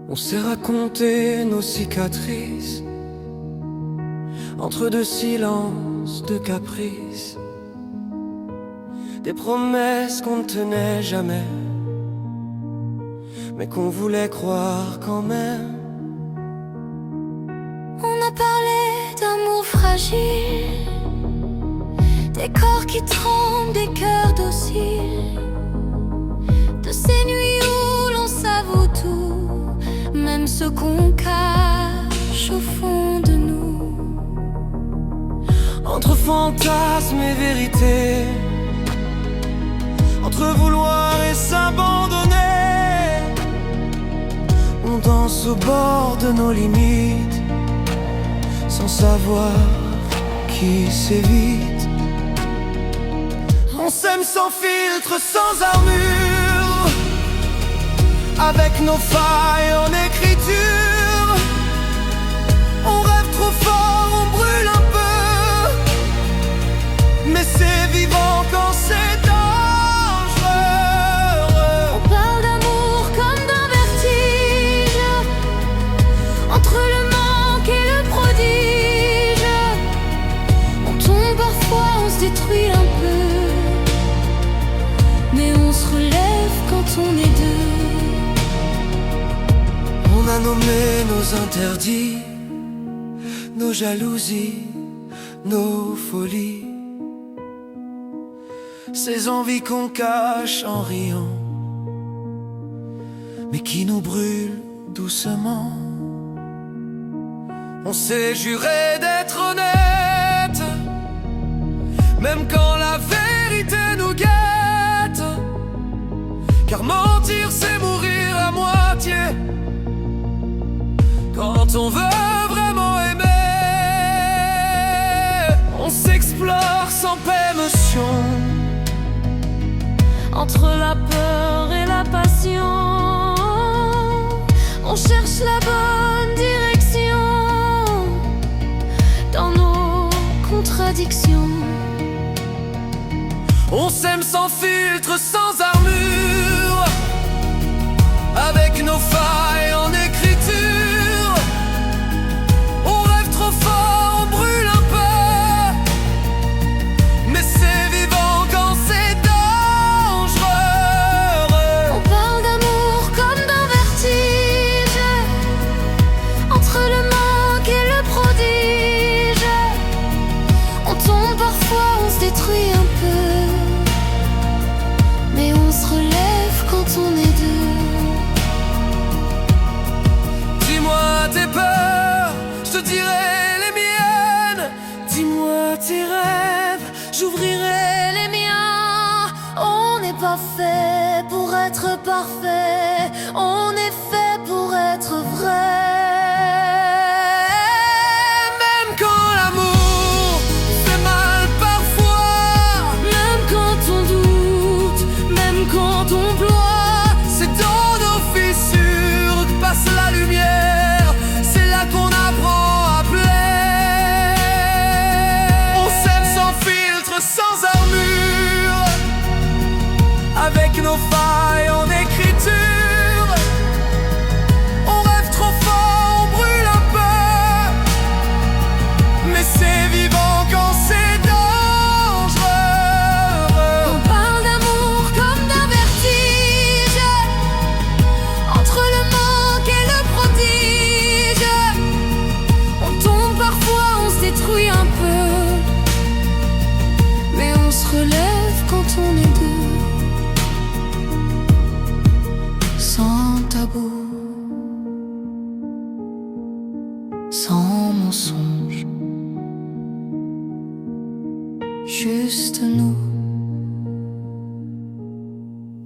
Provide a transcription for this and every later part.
On s'est raconté nos cicatrices entre deux silences, deux caprices, des promesses qu'on ne tenait jamais, mais qu'on voulait croire quand même. On a parlé d'amour fragile, des corps qui tremblent, des cœurs dociles, de ces nuits où l'on s'avoue tout, même ce qu'on cache au fond de nous. Entre fantasmes et vérité, entre vouloir et s'abandonner, on danse au bord de nos limites, sans savoir qui s'évite. On s'aime sans filtre, sans armure, avec nos failles en écriture. On rêve trop fort, on brûle un peu, mais c'est vivant quand c'est dangereux. On parle d'amour comme d'un vertige, entre le manque et le prodige. On tombe parfois, on se détruit un peu, mais on se relève quand on est deux. On a nommé nos interdits, nos jalousies, nos folies, ces envies qu'on cache en riant, mais qui nous brûlent doucement. On s'est juré d'être honnête, même quand la vérité nous guette, car mentir c'est mourir à moitié quand on veut vraiment aimer. On s'explore sans permission, Entre la peur et la passion, on cherche la bonne direction dans nos contradictions. on s'aime sans filtre, sans armure, avec nos failles en écriture. On rêve trop fort, on brûle un peu, mais c'est vivant quand c'est dangereux. On parle d'amour comme d'un vertige, entre le manque et le prodige. On tombe parfois, on se détruit un peu, mais on se relève quand on est deux. Dis-moi tes peurs, je te dirai les miennes. Dis-moi tes rêves, j'ouvrirai les miens. On n'est pas fait pour être parfait, on est fait pour être vrai. Même quand l'amour fait mal parfois, Même quand on doute, même quand on ploie, c'est dans nos fissures que passe la lumière. C'est là qu'on apprend à plaire. On s'aime sans filtre, sans armure, avec nos failles en écriture. On rêve trop fort, on brûle un peu, mais c'est vivant quand c'est dangereux. on parle d'amour comme d'un vertige, entre le manque et le prodige. On tombe parfois, on se détruit un peu, mais on se relève quand on est deux. Sans tabou, sans mensonge, juste nous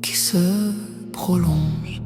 qui se prolonge.